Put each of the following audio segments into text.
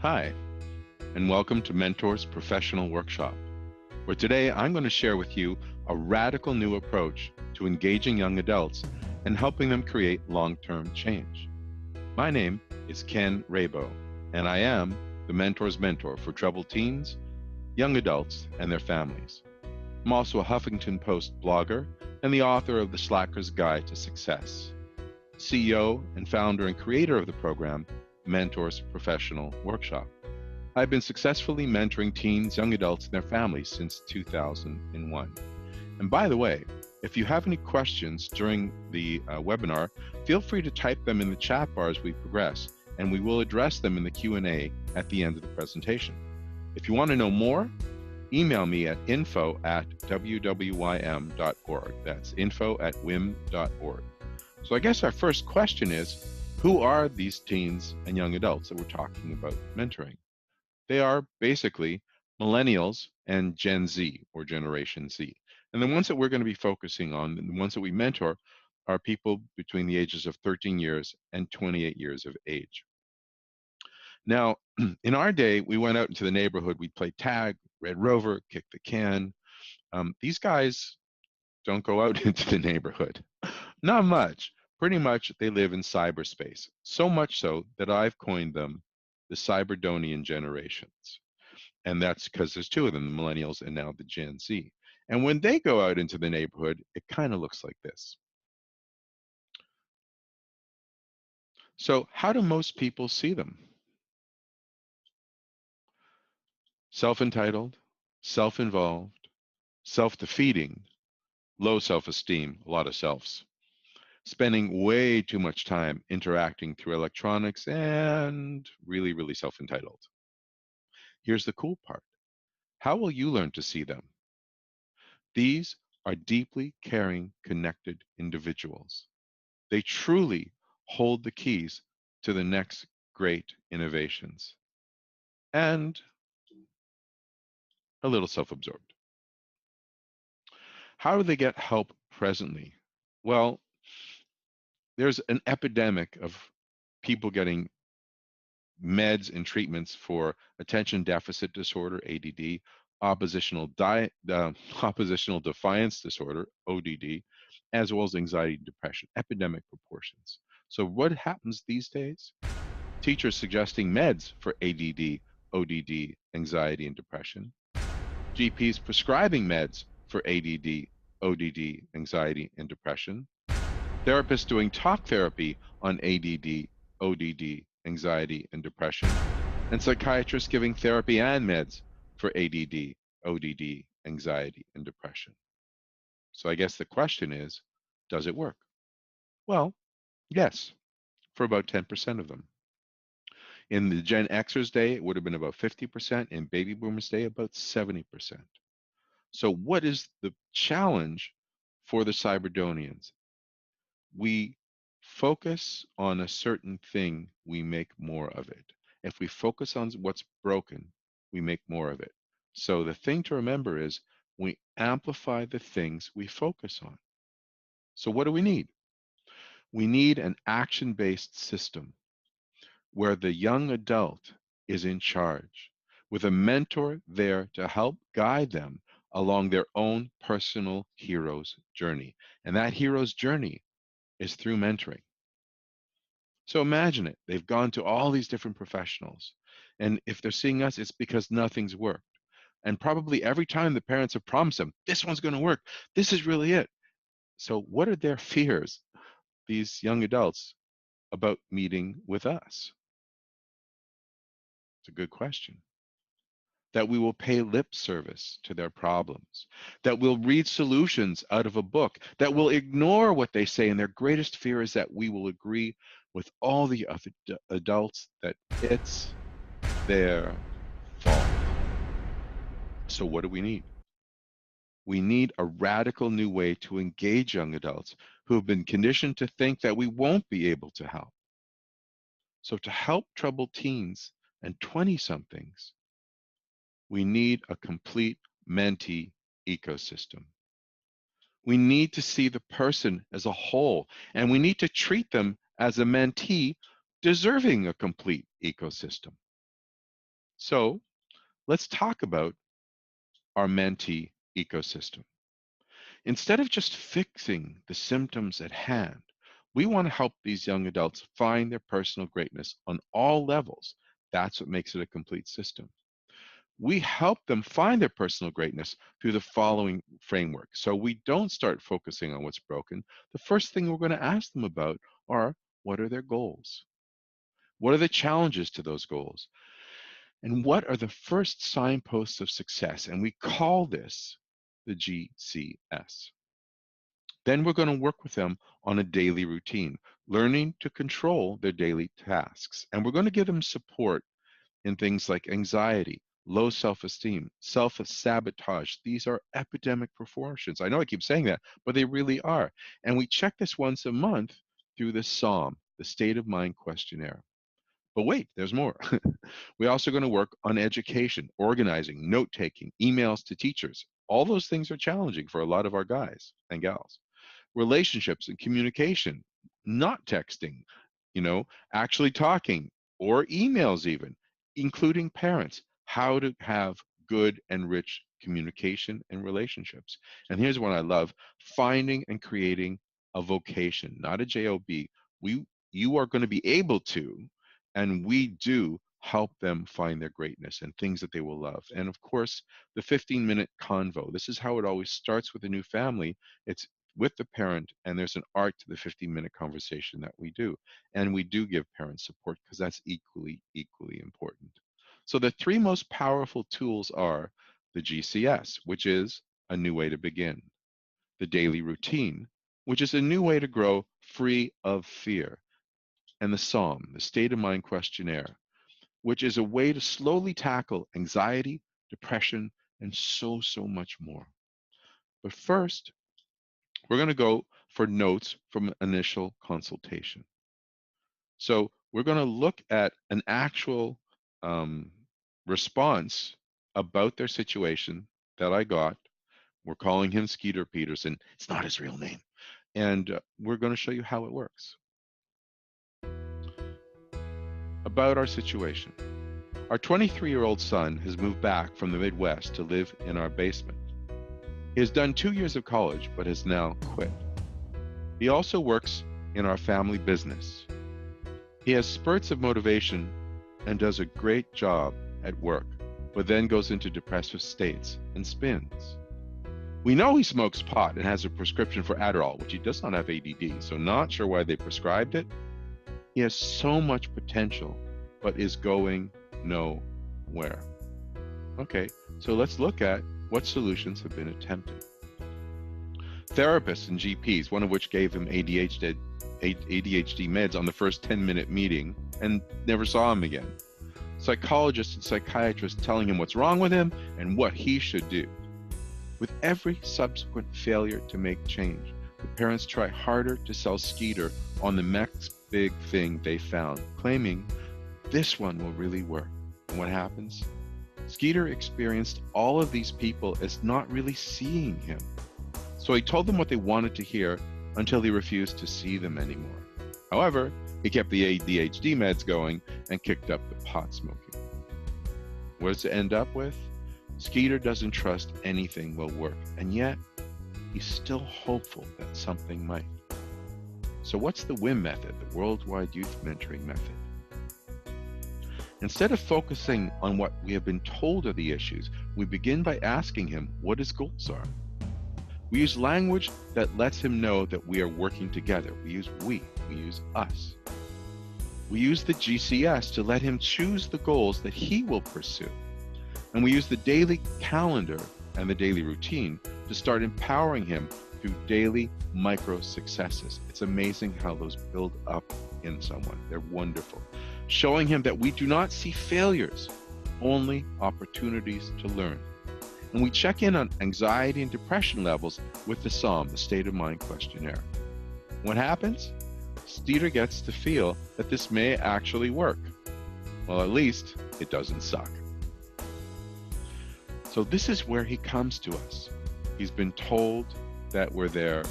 Hi, and welcome to Mentors Professional Workshop, where today I'm going to share with you a radical new approach to engaging young adults and helping them create long-term change. My name is Ken Rabo, and I am the Mentor's Mentor for troubled teens, young adults, and their families. I'm also a Huffington Post blogger and the author of The Slacker's Guide to Success, CEO and founder and creator of the program, Mentors Professional Workshop. I've been successfully mentoring teens, young adults, and their families since 2001. And by the way, if you have any questions during the webinar, feel free to type them in the chat bar as we progress, and we will address them in the Q&A at the end of the presentation. If you want to know more, email me at info@wwym.org. That's info@wim.org. So I guess our first question is, who are these teens and young adults that we're talking about mentoring? They are basically millennials and Gen Z, or Generation Z. And the ones that we're going to be focusing on, the ones that we mentor, are people between the ages of 13 years and 28 years of age. Now, in our day, we went out into the neighborhood, we'd play tag, Red Rover, kick the can. These guys don't go out into the neighborhood. Not much. Pretty much they live in cyberspace. So much so that I've coined them the Cyberdonian generations. And that's because there's two of them, the millennials and now the Gen Z. And when they go out into the neighborhood, it kind of looks like this. So how do most people see them? Self-entitled, self-involved, self-defeating, low self-esteem, a lot of selves, spending way too much time interacting through electronics, and really, really self-entitled. Here's the cool part. How will you learn to see them? These are deeply caring, connected individuals. They truly hold the keys to the next great innovations, and a little self-absorbed. How do they get help presently? Well, there's an epidemic of people getting meds and treatments for attention deficit disorder, ADD, oppositional defiance disorder, ODD, as well as anxiety and depression, epidemic proportions. So what happens these days? Teachers suggesting meds for ADD, ODD, anxiety and depression. GPs prescribing meds for ADD, ODD, anxiety and depression. Therapists doing talk therapy on ADD, ODD, anxiety, and depression, and psychiatrists giving therapy and meds for ADD, ODD, anxiety, and depression. So I guess the question is, does it work? Well, yes, for about 10% of them. In the Gen Xers' day, it would have been about 50%. In Baby Boomers' day, about 70%. So what is the challenge for the Cyberdonians? We focus on a certain thing, we make more of it. If we focus on what's broken, we make more of it. So the thing to remember is we amplify the things we focus on. So what do we need? We need an action-based system where the young adult is in charge, with a mentor there to help guide them along their own personal hero's journey. And that hero's journey is through mentoring. So imagine it. They've gone to all these different professionals. And if they're seeing us, it's because nothing's worked. And probably every time the parents have promised them, this one's going to work. This is really it. So what are their fears, these young adults, about meeting with us? It's a good question. That we will pay lip service to their problems, that we'll read solutions out of a book, that we'll ignore what they say, and their greatest fear is that we will agree with all the other adults that it's their fault. So what do we need? We need a radical new way to engage young adults who have been conditioned to think that we won't be able to help. So to help troubled teens and 20-somethings, we need a complete mentee ecosystem. We need to see the person as a whole, and we need to treat them as a mentee deserving a complete ecosystem. So let's talk about our mentee ecosystem. Instead of just fixing the symptoms at hand, we want to help these young adults find their personal greatness on all levels. That's what makes it a complete system. We help them find their personal greatness through the following framework. So we don't start focusing on what's broken. The first thing we're going to ask them about are, what are their goals? What are the challenges to those goals? And what are the first signposts of success? And we call this the GCS. Then we're going to work with them on a daily routine, learning to control their daily tasks. And we're going to give them support in things like anxiety, low self-esteem, self-sabotage. These are epidemic proportions. I know I keep saying that, but they really are. And we check this once a month through the S.O.M, the State of Mind Questionnaire. But wait, there's more. We're also going to work on education, organizing, note-taking, emails to teachers. All those things are challenging for a lot of our guys and gals. Relationships and communication, not texting, actually talking or emails even, including parents, how to have good and rich communication and relationships. And here's one I love, finding and creating a vocation, not a job. You are going to be able to, and we do help them find their greatness and things that they will love. And of course, the 15-minute convo. This is how it always starts with a new family. It's with the parent, and there's an art to the 15-minute conversation that we do. And we do give parents support because that's equally important. So the three most powerful tools are the GCS, which is a new way to begin, the daily routine, which is a new way to grow free of fear, and the S.O.M, the State of Mind Questionnaire, which is a way to slowly tackle anxiety, depression, and so much more. But first, we're going to go for notes from an initial consultation. So we're going to look at an actual response about their situation that I got. We're calling him Skeeter Peterson. It's not his real name. And we're going to show you how it works. About our situation. Our 23-year-old son has moved back from the Midwest to live in our basement. He has done 2 years of college, but has now quit. He also works in our family business. He has spurts of motivation and does a great job at work, but then goes into depressive states and spins. We know he smokes pot and has a prescription for Adderall, which he does not have ADD, so not sure why they prescribed it. He has so much potential, but is going nowhere. Okay, so let's look at what solutions have been attempted. Therapists and GPs, one of which gave him ADHD meds on the first 10-minute meeting and never saw him again. Psychologists and psychiatrists telling him what's wrong with him and what he should do. With every subsequent failure to make change, the parents try harder to sell Skeeter on the next big thing they found, claiming this one will really work. And what happens? Skeeter experienced all of these people as not really seeing him. So he told them what they wanted to hear until he refused to see them anymore. However, he kept the ADHD meds going and kicked up the pot smoking. What does it end up with? Skeeter doesn't trust anything will work, and yet he's still hopeful that something might. So what's the WIM method, the Worldwide Youth Mentoring Method? Instead of focusing on what we have been told are the issues, we begin by asking him what his goals are. We use language that lets him know that we are working together. We use we use us. We use the GCS to let him choose the goals that he will pursue. And we use the daily calendar and the daily routine to start empowering him through daily micro successes. It's amazing how those build up in someone. They're wonderful. Showing him that we do not see failures, only opportunities to learn. And we check in on anxiety and depression levels with the S.O.M, the State of Mind Questionnaire. What happens? Skeeter gets to feel that this may actually work. Well, at least it doesn't suck. So this is where he comes to us. He's been told that we're there.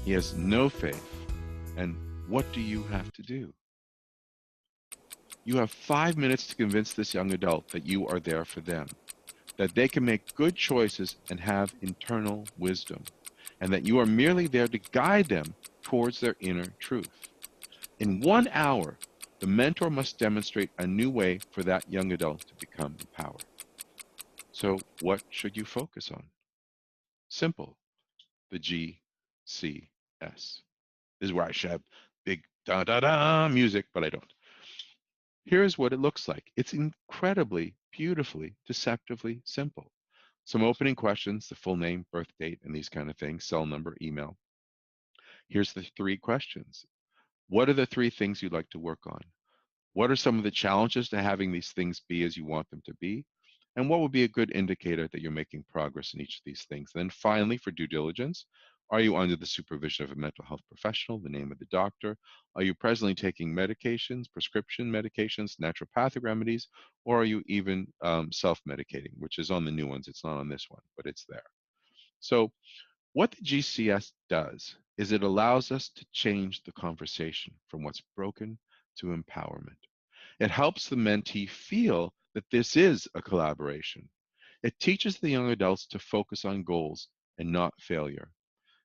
He has no faith. And what do you have to do? You have 5 minutes to convince this young adult that you are there for them, that they can make good choices and have internal wisdom, and that you are merely there to guide them towards their inner truth. In 1 hour, the mentor must demonstrate a new way for that young adult to become empowered. So, what should you focus on? Simple, the GCS. This is where I should have big da da da music, but I don't. Here's what it looks like. It's incredibly, beautifully, deceptively simple. Some opening questions, the full name, birth date, and these kind of things, cell number, email. Here's the 3 questions. What are the 3 things you'd like to work on? What are some of the challenges to having these things be as you want them to be? And what would be a good indicator that you're making progress in each of these things? And then finally, for due diligence, are you under the supervision of a mental health professional, the name of the doctor? Are you presently taking medications, prescription medications, naturopathic remedies, or are you even self-medicating, which is on the new ones? It's not on this one, but it's there. So what the GCS does is it allows us to change the conversation from what's broken to empowerment. It helps the mentee feel that this is a collaboration. It teaches the young adults to focus on goals and not failure.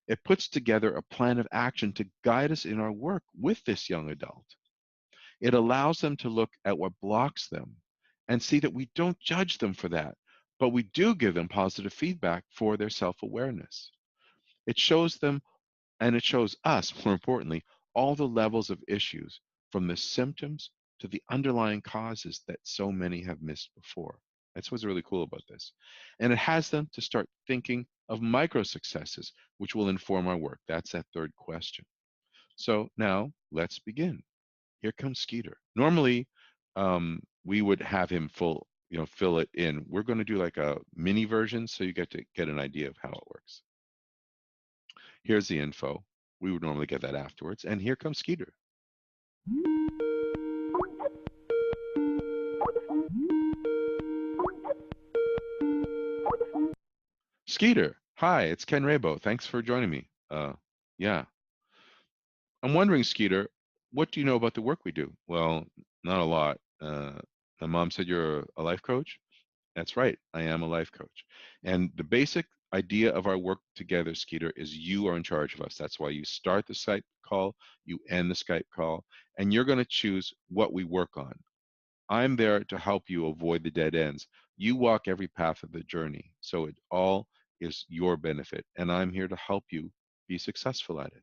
It puts together a plan of action to guide us in our work with this young adult. It allows them to look at what blocks them and see that we don't judge them for that, but we do give them positive feedback for their self awareness. It shows them, and it shows us, more importantly, all the levels of issues from the symptoms to the underlying causes that so many have missed before. That's what's really cool about this. And it has them to start thinking of micro successes, which will inform our work. That's that 3rd question. So now let's begin. Here comes Skeeter. Normally, we would have him fill it in. We're going to do like a mini version so you get to get an idea of how it works. Here's the info. We would normally get that afterwards. And here comes Skeeter. Skeeter, hi, it's Ken Rabo. Thanks for joining me. Yeah. I'm wondering, Skeeter, what do you know about the work we do? Well, not a lot. My mom said you're a life coach. That's right. I am a life coach. And the basic idea of our work together, Skeeter, is you are in charge of us. That's why you start the Skype call, you end the Skype call, and you're going to choose what we work on. I'm there to help you avoid the dead ends. You walk every path of the journey. So it all is your benefit. And I'm here to help you be successful at it.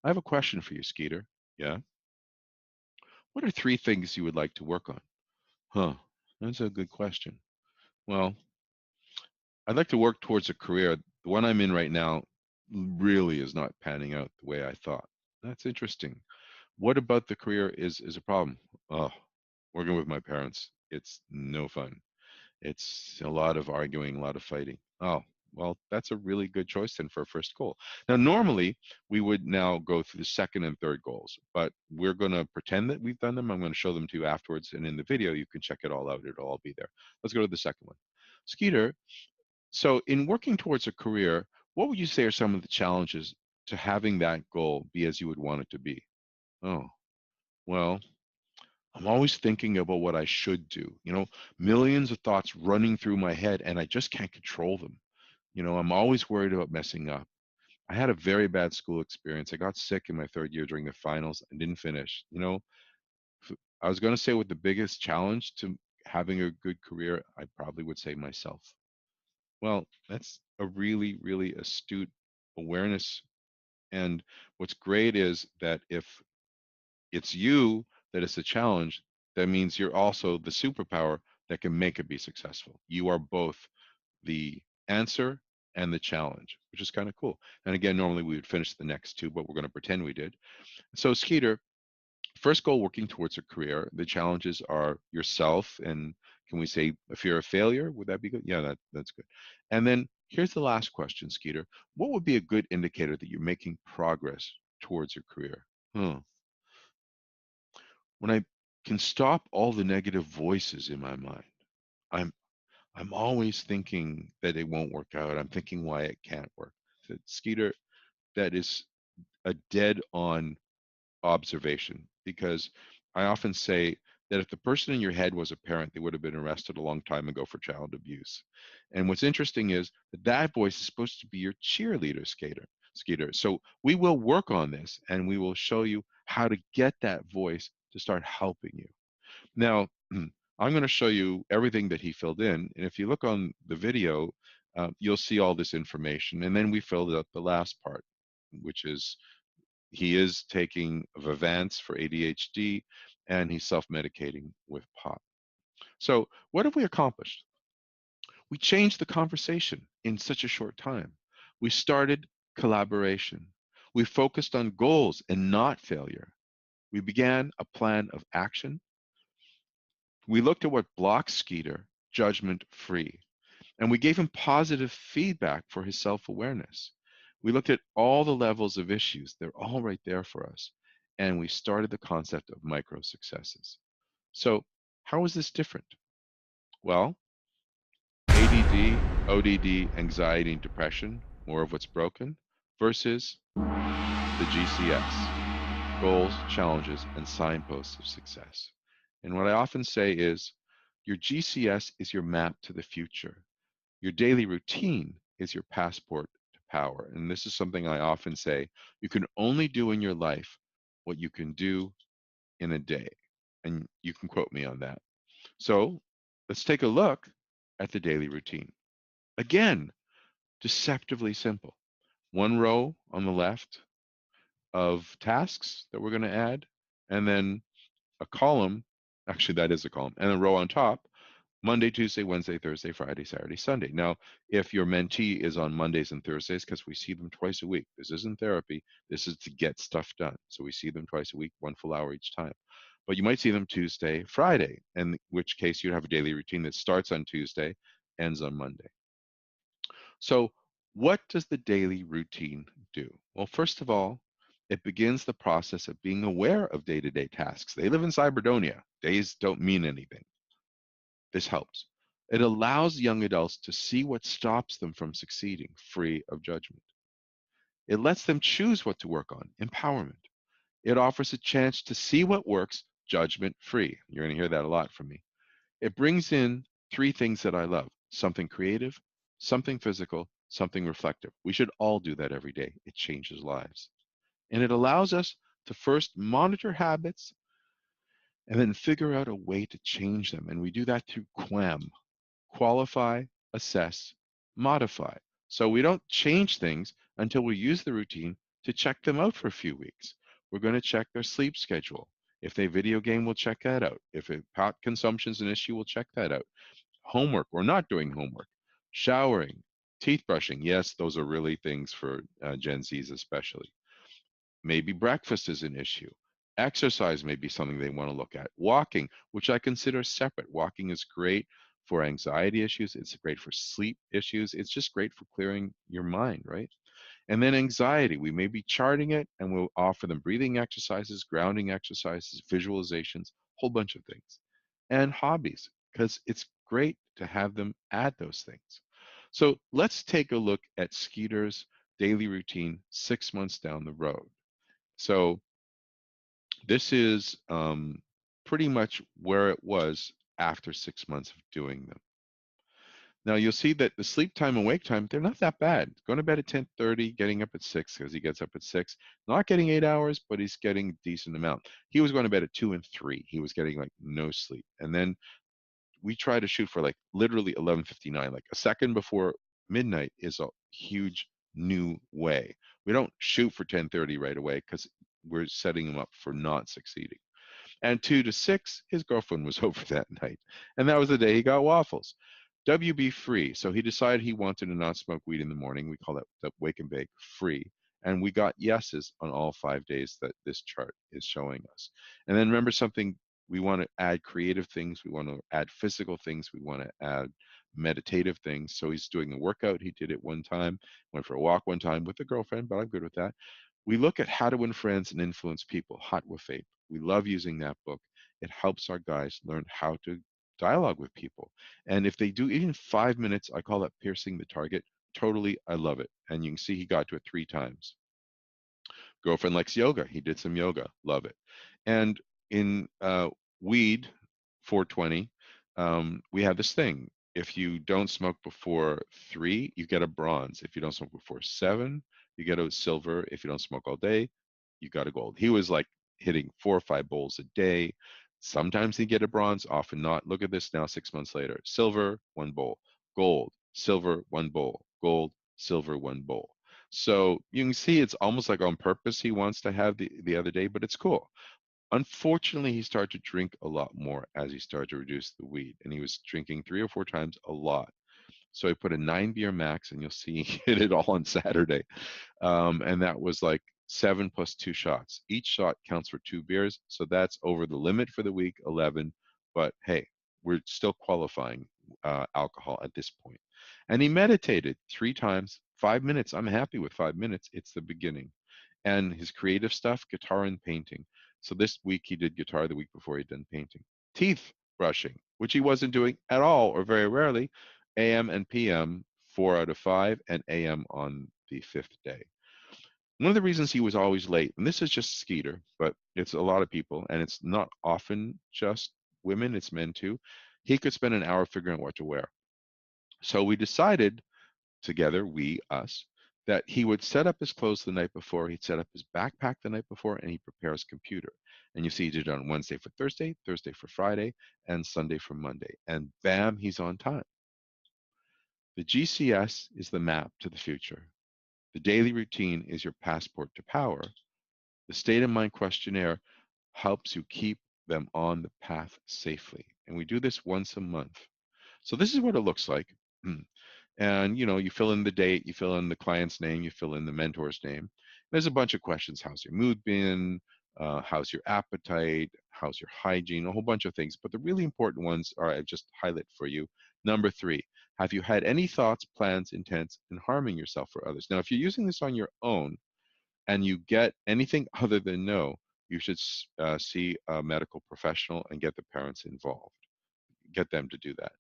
I have a question for you, Skeeter. Yeah. What are 3 things you would like to work on? Huh. That's a good question. Well, I'd like to work towards a career. The one I'm in right now really is not panning out the way I thought. That's interesting. What about the career is a problem? Oh, working with my parents. It's no fun. It's a lot of arguing, a lot of fighting. Oh, well, that's a really good choice then for a first goal. Now, normally we would now go through the second and third goals, but we're going to pretend that we've done them. I'm going to show them to you afterwards. And in the video, you can check it all out. It'll all be there. Let's go to the second one. Skeeter, so in working towards a career, what would you say are some of the challenges to having that goal be as you would want it to be? Oh, well, I'm always thinking about what I should do. Millions of thoughts running through my head, and I just can't control them. I'm always worried about messing up. I had a very bad school experience. I got sick in my 3rd year during the finals and didn't finish. I was going to say what the biggest challenge to having a good career, I probably would say myself. Well, that's a really, really astute awareness. And what's great is that if it's you that is the challenge, that means you're also the superpower that can make it be successful. You are both the answer and the challenge, which is kind of cool. And again, normally we would finish the next 2, but we're going to pretend we did. So, Skeeter, first goal, working towards a career. The challenges are yourself, and can we say a fear of failure? Would that be good? Yeah, that's good. And then here's the last question, Skeeter. What would be a good indicator that you're making progress towards your career? Huh. When I can stop all the negative voices in my mind, I'm I'm always thinking that it won't work out. I'm thinking why it can't work. So, Skeeter, that is a dead on observation, because I often say that if the person in your head was a parent, they would have been arrested a long time ago for child abuse. And what's interesting is that that voice is supposed to be your cheerleader skater. So we will work on this and we will show you how to get that voice to start helping you. Now, I'm going to show you everything that he filled in. And if you look on the video, you'll see all this information. And then we filled out the last part, which is he is taking Vivance for ADHD and he's self-medicating with pot. So what have we accomplished? We changed the conversation in such a short time. We started collaboration. We focused on goals and not failure. We began a plan of action. We looked at what blocks Skeeter judgment free, and we gave him positive feedback for his self-awareness. We looked at all the levels of issues. They're all right there for us. And we started the concept of micro successes. So how is this different? Well, ADD, ODD, anxiety, and depression, more of what's broken, versus the GCS, Goals, Challenges, and Signposts of Success. And what I often say is, your GCS is your map to the future. Your daily routine is your passport to power. And this is something I often say, you can only do in your life what you can do in a day. And you can quote me on that. So let's take a look at the daily routine. Again, deceptively simple. One row on the left of tasks that we're going to add, and then a column, actually that is a column, and a row on top, Monday, Tuesday, Wednesday, Thursday, Friday, Saturday, Sunday. Now, if your mentee is on Mondays and Thursdays, because we see them twice a week, this isn't therapy, this is to get stuff done. So we see them twice a week, 1 full hour each time. But you might see them Tuesday, Friday, in which case you'd have a daily routine that starts on Tuesday, ends on Monday. So what does the daily routine do? Well, first of all, it begins the process of being aware of day-to-day tasks. They live in Cyberdonia. Days don't mean anything. This helps. It allows young adults to see what stops them from succeeding, free of judgment. It lets them choose what to work on, empowerment. It offers a chance to see what works, judgment free. You're going to hear that a lot from me. It brings in three things that I love: something creative, something physical, something reflective. We should all do that every day. It changes lives. And it allows us to first monitor habits and then figure out a way to change them. And we do that through QAM: qualify, assess, modify. So we don't change things until we use the routine to check them out for a few weeks. We're going to check their sleep schedule. If they video game, we'll check that out. If pot consumption is an issue, we'll check that out. Homework, we're not doing homework. Showering, teeth brushing, yes, those are really things for Gen Zs especially. Maybe breakfast is an issue. Exercise may be something they want to look at. Walking, which I consider separate. Walking is great for anxiety issues. It's great for sleep issues. It's just great for clearing your mind, right? And then anxiety, we may be charting it and we'll offer them breathing exercises, grounding exercises, visualizations, whole bunch of things. And hobbies, because it's great to have them add those things. So let's take a look at Skeeter's daily routine 6 months down the road. So this is pretty much where it was after 6 months of doing them. Now you'll see that the sleep time and wake time, they're not that bad. Going to bed at 10:30, getting up at 6 because he gets up at 6. Not getting 8 hours, but he's getting a decent amount. He was going to bed at 2 and 3. He was getting like no sleep. And then we try to shoot for like literally 11:59, like a second before midnight is a huge new way. We don't shoot for 10:30 right away because we're setting him up for not succeeding. And 2 to 6, his girlfriend was over that night. And that was the day he got waffles. WB free. So he decided he wanted to not smoke weed in the morning. We call that the wake and bake free. And we got yeses on all 5 days that this chart is showing us. And then remember something, we want to add creative things. We want to add physical things. We want to add meditative things. So he's doing a workout. He did it one time, went for a walk one time with a girlfriend, but I'm good with that. We look at how to win friends and influence people, Hot with Faith. We love using that book. It helps our guys learn how to dialogue with people. And if they do even 5 minutes, I call that piercing the target. Totally, I love it. And you can see he got to it 3 times. Girlfriend likes yoga. He did some yoga. Love it. And in weed, 420. We have this thing. If you don't smoke before 3, you get a bronze. If you don't smoke before 7, you get a silver. If you don't smoke all day, you got a gold. He was like hitting 4 or 5 bowls a day. Sometimes he'd get a bronze, often not. Look at this now, 6 months later. Silver, 1 bowl. Gold, silver, 1 bowl. Gold, silver, 1 bowl. So you can see it's almost like on purpose he wants to have the other day, but it's cool. Unfortunately, he started to drink a lot more as he started to reduce the weed, and he was drinking 3 or 4 times a lot. So I put a 9 beer max, and you'll see he hit it all on Saturday. And that was like 7 plus 2 shots. Each shot counts for 2 beers, so that's over the limit for the week, 11. But hey, we're still qualifying alcohol at this point. And he meditated 3 times, 5 minutes. I'm happy with 5 minutes. It's the beginning. And his creative stuff, guitar and painting. So this week he did guitar, the week before he'd done painting. Teeth brushing, which he wasn't doing at all or very rarely, AM and PM 4 out of 5, and AM on the 5th day. One of the reasons he was always late, and this is just Skeeter, but it's a lot of people, and it's not often just women, it's men too. He could spend an hour figuring out what to wear. So we decided together, us, that he would set up his clothes the night before, he'd set up his backpack the night before, and he'd prepare his computer. And you see he did it on Wednesday for Thursday, Thursday for Friday, and Sunday for Monday. And bam, he's on time. The GCS is the map to the future. The daily routine is your passport to power. The state of mind questionnaire helps you keep them on the path safely. And we do this once a month. So this is what it looks like. And you fill in the date, you fill in the client's name, you fill in the mentor's name. There's a bunch of questions. How's your mood been? How's your appetite? How's your hygiene? A whole bunch of things. But the really important ones are, I just highlight for you. Number 3, have you had any thoughts, plans, intents in harming yourself or others? Now, if you're using this on your own and you get anything other than no, you should see a medical professional and get the parents involved. Get them to do that.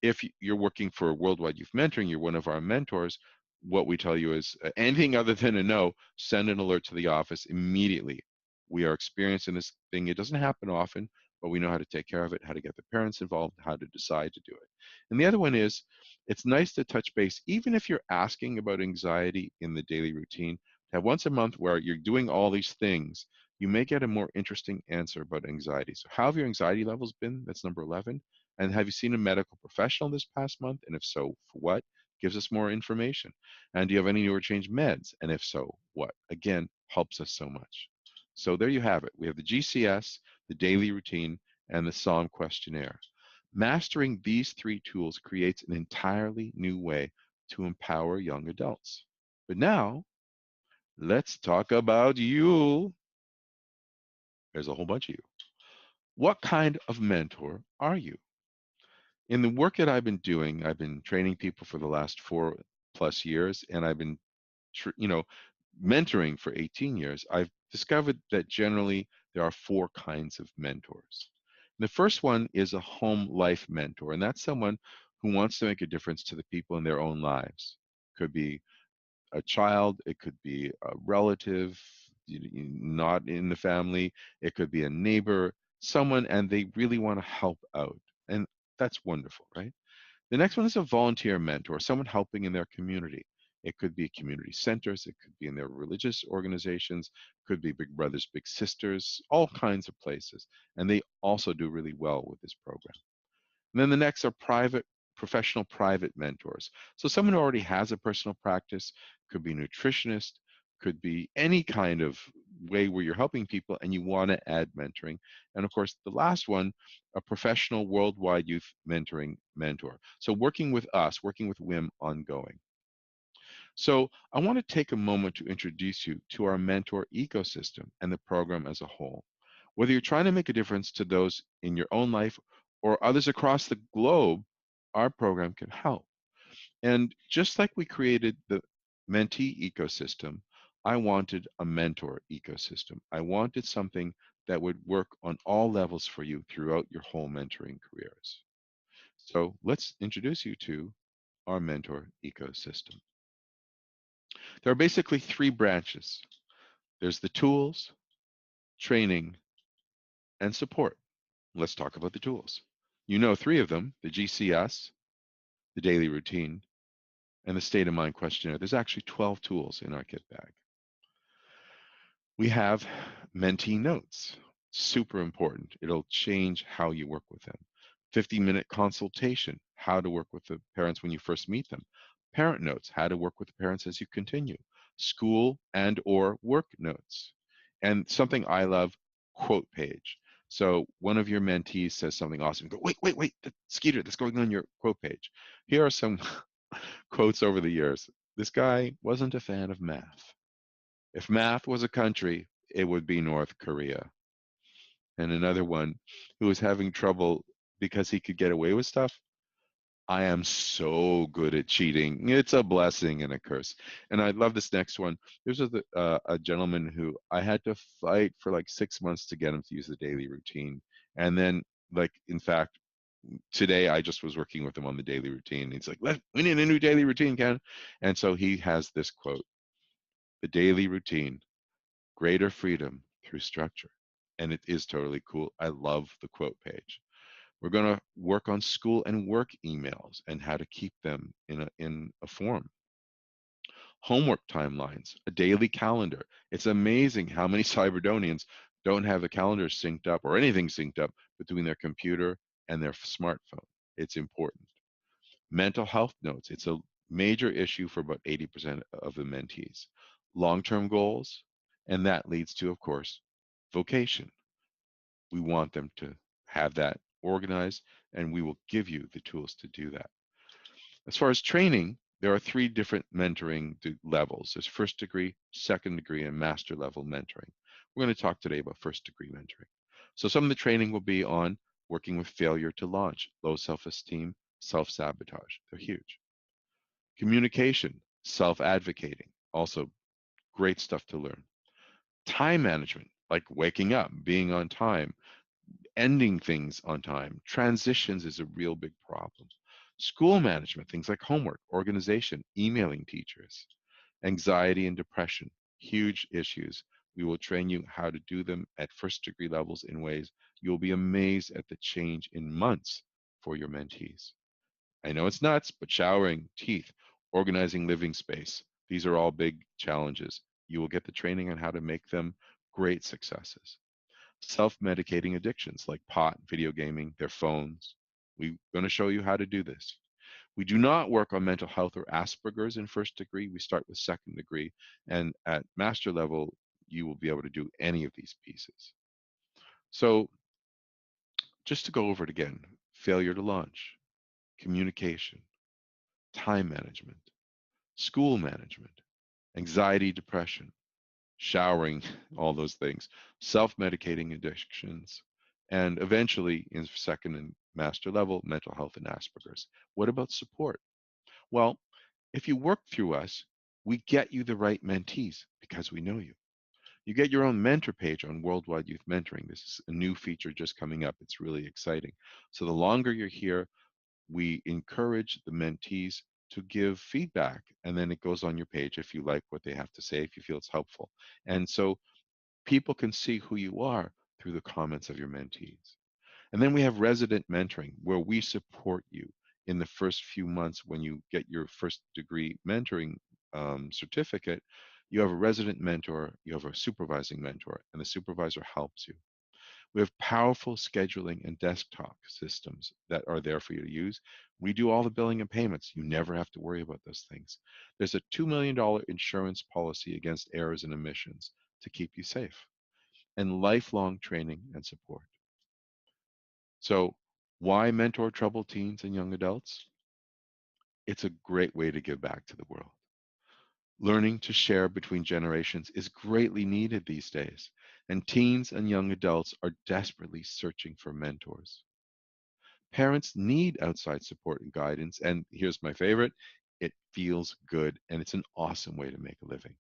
If you're working for Worldwide Youth Mentoring, you're one of our mentors, what we tell you is anything other than a no, send an alert to the office immediately. We are experiencing this thing. It doesn't happen often, but we know how to take care of it, how to get the parents involved, how to decide to do it. And the other one is, it's nice to touch base, even if you're asking about anxiety in the daily routine, to have once a month where you're doing all these things, you may get a more interesting answer about anxiety. So how have your anxiety levels been? That's number 11. And have you seen a medical professional this past month? And if so, for what? Gives us more information. And do you have any new or changed meds? And if so, what? Again, helps us so much. So there you have it. We have the GCS, the daily routine, and the S.O.M questionnaire. Mastering these 3 tools creates an entirely new way to empower young adults. But now, let's talk about you. There's a whole bunch of you. What kind of mentor are you? In the work that I've been doing, I've been training people for the last 4+ years, and I've been, you know, mentoring for 18 years. I've discovered that generally there are 4 kinds of mentors. The first one is a home life mentor, and that's someone who wants to make a difference to the people in their own lives. Could be a child, it could be a relative, not in the family, it could be a neighbor, someone, and they really want to help out. And that's wonderful, right? The next one is a volunteer mentor, someone helping in their community. It could be community centers, it could be in their religious organizations, could be Big Brothers, Big Sisters, all kinds of places. And they also do really well with this program. And then the next are professional private mentors. So someone who already has a personal practice, could be a nutritionist, could be any kind of way where you're helping people and you want to add mentoring. And of course, the last one, a professional worldwide youth mentoring mentor. So working with us, working with WIM ongoing. So I want to take a moment to introduce you to our mentor ecosystem and the program as a whole. Whether you're trying to make a difference to those in your own life or others across the globe, our program can help. And just like we created the mentee ecosystem, I wanted a mentor ecosystem. I wanted something that would work on all levels for you throughout your whole mentoring careers. So let's introduce you to our mentor ecosystem. There are basically 3 branches. There's the tools, training, and support. Let's talk about the tools. You know three of them: the GCS, the daily routine, and the state of mind questionnaire. There's actually 12 tools in our kit bag. We have mentee notes, super important. It'll change how you work with them. 50-minute consultation, how to work with the parents when you first meet them. Parent notes, how to work with the parents as you continue. School and or work notes. And something I love, quote page. So one of your mentees says something awesome. Go, wait, Skeeter, that's going on your quote page. Here are some quotes over the years. This guy wasn't a fan of math. If math was a country, it would be North Korea. And another one who was having trouble because he could get away with stuff. I am so good at cheating. It's a blessing and a curse. And I love this next one. There's a gentleman who I had to fight for like 6 months to get him to use the daily routine. And then, like, in fact, today I just was working with him on the daily routine. He's like, we need a new daily routine, Ken. And so he has this quote: the daily routine, greater freedom through structure. And it is totally cool. I love the quote page. We're going to work on school and work emails and how to keep them in a form. Homework timelines, a daily calendar. It's amazing how many Cyberdonians don't have the calendar synced up or anything synced up between their computer and their smartphone. It's important. Mental health notes. It's a major issue for about 80% of the mentees. Long-term goals, and that leads to, of course, vocation. We want them to have that organized, and we will give you the tools to do that. As far as training, there are three different mentoring levels. There's first degree, second degree, and master level mentoring. We're going to talk today about first degree mentoring. So some of the training will be on working with failure to launch, low self-esteem, self-sabotage. They're huge. Communication, self-advocating, also great stuff to learn. Time management, like waking up, being on time, ending things on time. Transitions is a real big problem. School management, things like homework, organization, emailing teachers. Anxiety and depression, huge issues. We will train you how to do them at first degree levels in ways you'll be amazed at the change in months for your mentees. I know it's nuts, but showering, teeth, organizing living space, these are all big challenges. You will get the training on how to make them great successes. Self-medicating addictions like pot, video gaming, their phones. We're going to show you how to do this. We do not work on mental health or Asperger's in first degree. We start with second degree. And at master level, you will be able to do any of these pieces. So just to go over it again: failure to launch, communication, time management, school management, anxiety, depression, showering, all those things, self-medicating addictions, and eventually in second and master level, mental health and Asperger's. What about support? Well, if you work through us, we get you the right mentees because we know you. You get your own mentor page on Worldwide Youth Mentoring. This is a new feature just coming up. It's really exciting. So the longer you're here, we encourage the mentees to give feedback, and then it goes on your page if you like what they have to say, if you feel it's helpful. And so people can see who you are through the comments of your mentees. And then we have resident mentoring, where we support you in the first few months when you get your first degree mentoring certificate. You have a resident mentor, you have a supervising mentor, and the supervisor helps you. We have powerful scheduling and desktop systems that are there for you to use. We do all the billing and payments. You never have to worry about those things. There's a $2 million insurance policy against errors and omissions to keep you safe, and lifelong training and support. So why mentor troubled teens and young adults? It's a great way to give back to the world. Learning to share between generations is greatly needed these days, and teens and young adults are desperately searching for mentors. Parents need outside support and guidance, and here's my favorite: it feels good, and it's an awesome way to make a living.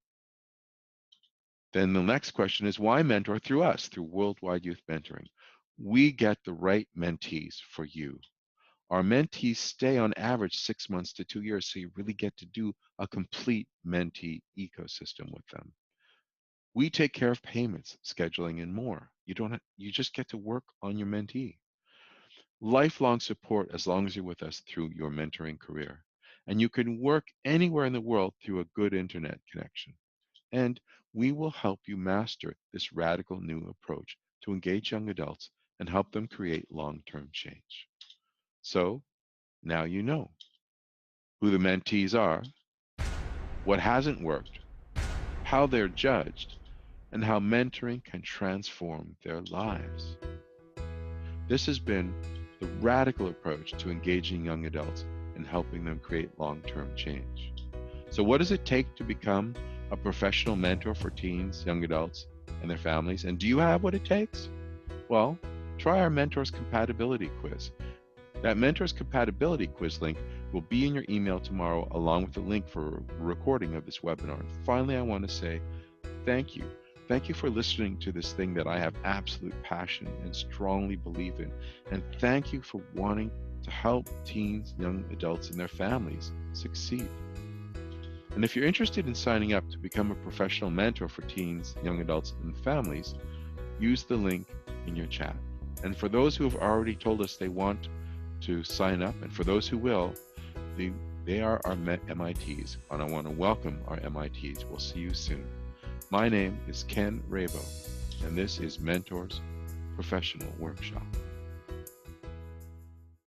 Then the next question is, why mentor through us, through Worldwide Youth Mentoring? We get the right mentees for you. Our mentees stay on average 6 months to 2 years, so you really get to do a complete mentee ecosystem with them. We take care of payments, scheduling, and more. You just get to work on your mentee. lifelong support as long as you're with us through your mentoring career. And you can work anywhere in the world through a good internet connection. And we will help you master this radical new approach to engage young adults and help them create long-term change. So now you know who the mentees are, what hasn't worked, how they're judged, and how mentoring can transform their lives. This has been the radical approach to engaging young adults and helping them create long-term change. So what does it take to become a professional mentor for teens, young adults, and their families? And do you have what it takes? Well, try our Mentors Compatibility Quiz. That Mentors Compatibility Quiz link will be in your email tomorrow, along with the link for a recording of this webinar. And finally, I want to say thank you. Thank you for listening to this thing that I have absolute passion and strongly believe in. And thank you for wanting to help teens, young adults, and their families succeed. And if you're interested in signing up to become a professional mentor for teens, young adults, and families, use the link in your chat. And for those who have already told us they want to sign up, and for those who will, they are our MITs, and I want to welcome our MITs. We'll see you soon. My name is Ken Rabo, and this is Mentors Professional Workshop.